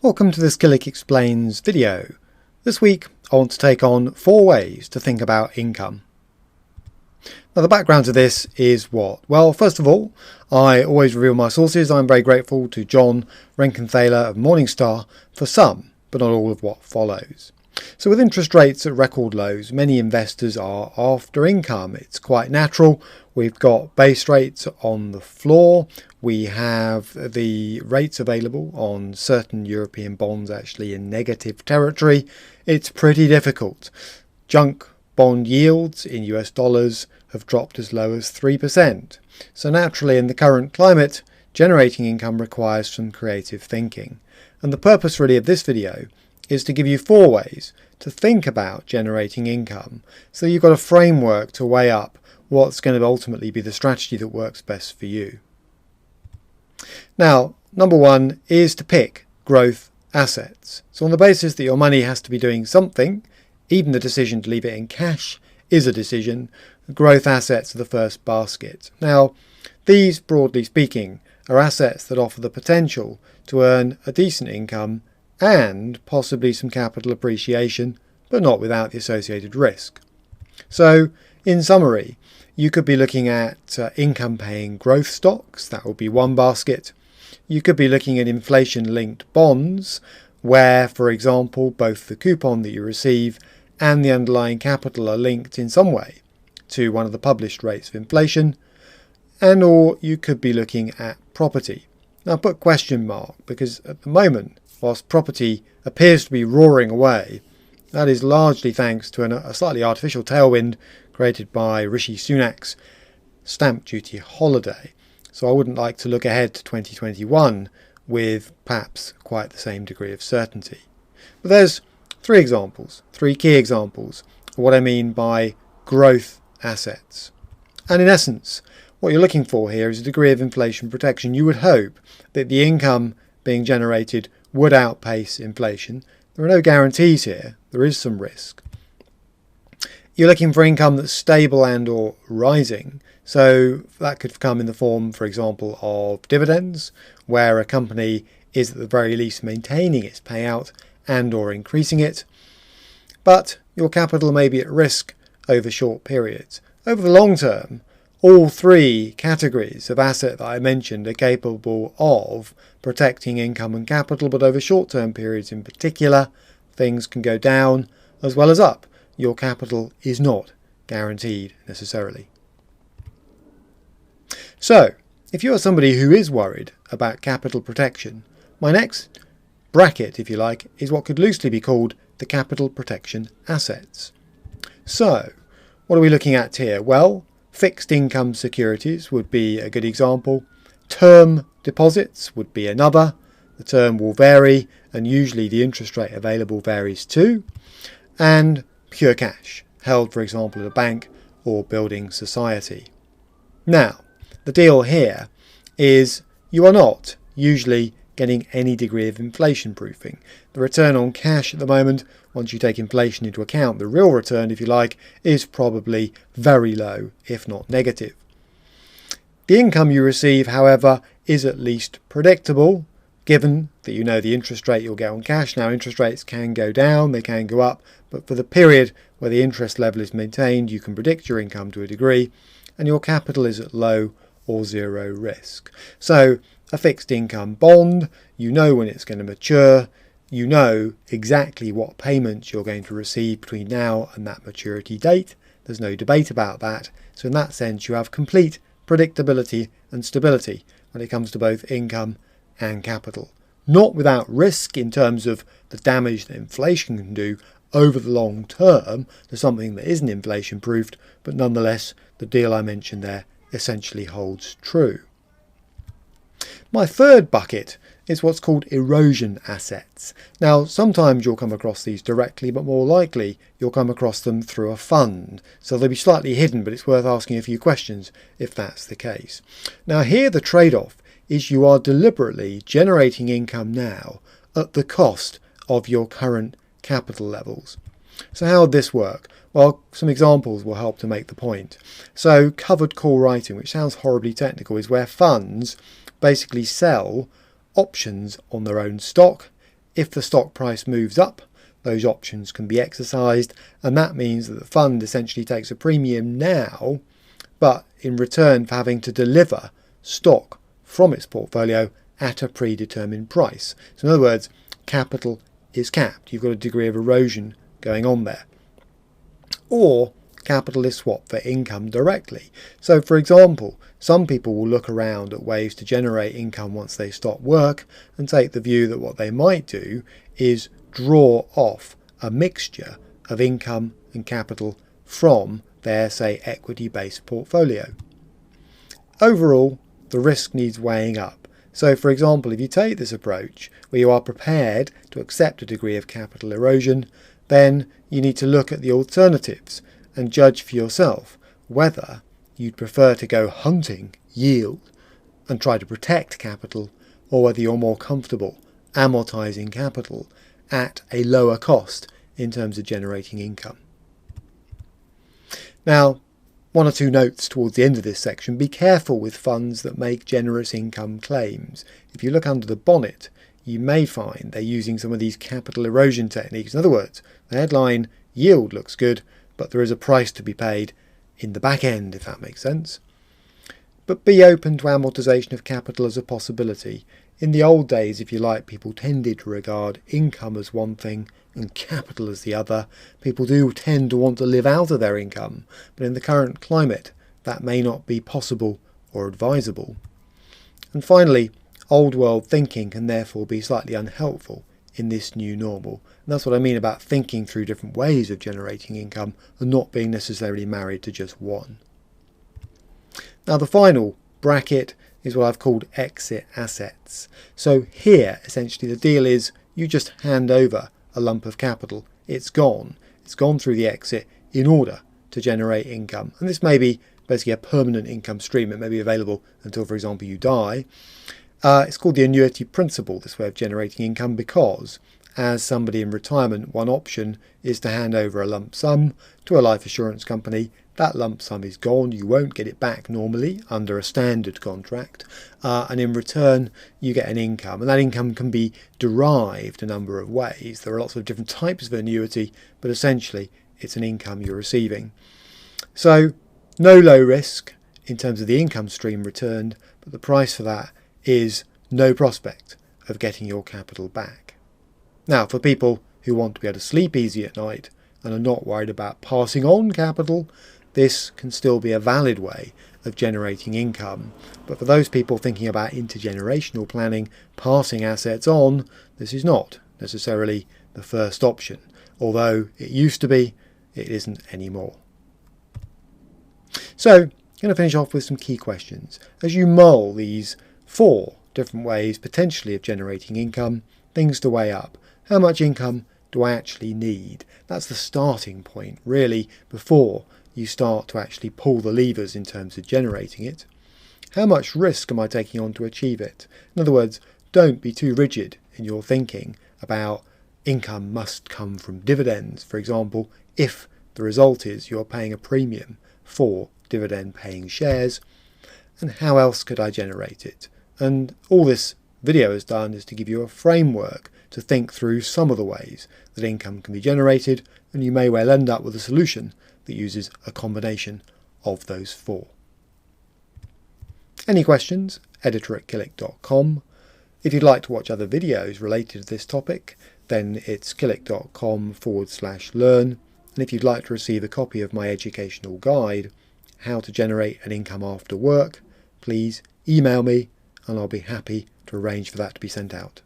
Welcome to this Skillick Explains video. This week I want to take on 4 ways to think about income. Now the background to this is what? Well, first of all, I always reveal my sources. I'm very grateful to John Renkenthaler of Morningstar for some, but not all of what follows. So with interest rates at record lows, many investors are after income. It's quite natural. We've got base rates on the floor. We have the rates available on certain European bonds actually in negative territory. It's pretty difficult. Junk bond yields in US dollars have dropped as low as 3%. So naturally in the current climate, generating income requires some creative thinking. And the purpose really of this video is to give you 4 ways to think about generating income, so you've got a framework to weigh up what's going to ultimately be the strategy that works best for you. Now, number 1 is to pick growth assets. So on the basis that your money has to be doing something, even the decision to leave it in cash is a decision, growth assets are the first basket. Now, these, broadly speaking, are assets that offer the potential to earn a decent income and possibly some capital appreciation, but not without the associated risk. So, in summary, you could be looking at income-paying growth stocks. That would be one basket. You could be looking at inflation-linked bonds, where, for example, both the coupon that you receive and the underlying capital are linked in some way to one of the published rates of inflation. And or you could be looking at property. Now, put question mark, because at the moment, whilst property appears to be roaring away, that is largely thanks to a slightly artificial tailwind created by Rishi Sunak's stamp duty holiday. So I wouldn't like to look ahead to 2021 with perhaps quite the same degree of certainty. But there's 3 key examples of what I mean by growth assets. And in essence, what you're looking for here is a degree of inflation protection. You would hope that the income being generated would outpace inflation. There are no guarantees here. There is some risk. You're looking for income that's stable and or rising. So that could come in the form, for example, of dividends, where a company is at the very least maintaining its payout and or increasing it. But your capital may be at risk over short periods. Over the long term, all 3 categories of asset that I mentioned are capable of protecting income and capital, but over short-term periods in particular, things can go down as well as up. Your capital is not guaranteed necessarily. So, if you are somebody who is worried about capital protection, my next bracket, if you like, is what could loosely be called the capital protection assets. So, what are we looking at here? Well, fixed income securities would be a good example. Term deposits would be another. The term will vary and usually the interest rate available varies too. And pure cash, held for example at a bank or building society. Now, the deal here is you are not usually getting any degree of inflation proofing. The return on cash at the moment, once you take inflation into account, the real return, if you like, is probably very low, if not negative. The income you receive, however, is at least predictable, given that you know the interest rate you'll get on cash. Now, interest rates can go down, they can go up, but for the period where the interest level is maintained, you can predict your income to a degree, and your capital is at low or 0 risk. So, a fixed income bond, you know when it's going to mature, you know exactly what payments you're going to receive between now and that maturity date. There's no debate about that. So in that sense, you have complete predictability and stability when it comes to both income and capital. Not without risk in terms of the damage that inflation can do over the long term to something that isn't inflation proofed, but nonetheless, the deal I mentioned there essentially holds true. My third bucket is what's called erosion assets. Now, sometimes you'll come across these directly, but more likely you'll come across them through a fund. So they'll be slightly hidden, but it's worth asking a few questions if that's the case. Now, here the trade-off is you are deliberately generating income now at the cost of your current capital levels. So how would this work? Well, some examples will help to make the point. So covered call writing, which sounds horribly technical, is where funds basically sell options on their own stock If the stock price moves up, those options can be exercised, and that means that the fund essentially takes a premium now, but in return for having to deliver stock from its portfolio at a predetermined price. So in other words, capital is capped. You've got a degree of erosion going on there. Or capital is swapped for income directly. So for example, some people will look around at ways to generate income once they stop work and take the view that what they might do is draw off a mixture of income and capital from their, say, equity-based portfolio. Overall, the risk needs weighing up. So for example, if you take this approach where you are prepared to accept a degree of capital erosion, then you need to look at the alternatives and judge for yourself whether you'd prefer to go hunting yield and try to protect capital, or whether you're more comfortable amortizing capital at a lower cost in terms of generating income. Now, one or two notes towards the end of this section. Be careful with funds that make generous income claims. If you look under the bonnet, you may find they're using some of these capital erosion techniques. In other words, the headline yield looks good, but there is a price to be paid in the back end, if that makes sense. But be open to amortization of capital as a possibility. In the old days, if you like, people tended to regard income as one thing and capital as the other. People do tend to want to live out of their income, but in the current climate, that may not be possible or advisable. And finally, old world thinking can therefore be slightly unhelpful in this new normal. And that's what I mean about thinking through different ways of generating income and not being necessarily married to just one. Now the final bracket is what I've called exit assets. So here, essentially, the deal is you just hand over a lump of capital. It's gone. It's gone through the exit in order to generate income. And this may be basically a permanent income stream. It may be available until, for example, you die. It's called the annuity principle, this way of generating income, because as somebody in retirement, one option is to hand over a lump sum to a life assurance company. That lump sum is gone. You won't get it back normally under a standard contract, and in return you get an income, and that income can be derived a number of ways. There are lots of different types of annuity, but essentially it's an income you're receiving. So no low risk in terms of the income stream returned, but the price for that is no prospect of getting your capital back. Now, for people who want to be able to sleep easy at night and are not worried about passing on capital, this can still be a valid way of generating income. But for those people thinking about intergenerational planning, passing assets on, this is not necessarily the first option. Although it used to be, it isn't anymore. So, I'm going to finish off with some key questions. As you mull these 4 different ways potentially of generating income, things to weigh up. How much income do I actually need? That's the starting point, really, before you start to actually pull the levers in terms of generating it. How much risk am I taking on to achieve it? In other words, don't be too rigid in your thinking about income must come from dividends, for example, if the result is you're paying a premium for dividend paying shares. And how else could I generate it? And all this video has done is to give you a framework to think through some of the ways that income can be generated, and you may well end up with a solution that uses a combination of those 4. Any questions? editor@killick.com. If you'd like to watch other videos related to this topic, then it's killick.com/learn. And if you'd like to receive a copy of my educational guide, How to Generate an Income After Work, please email me and I'll be happy to arrange for that to be sent out.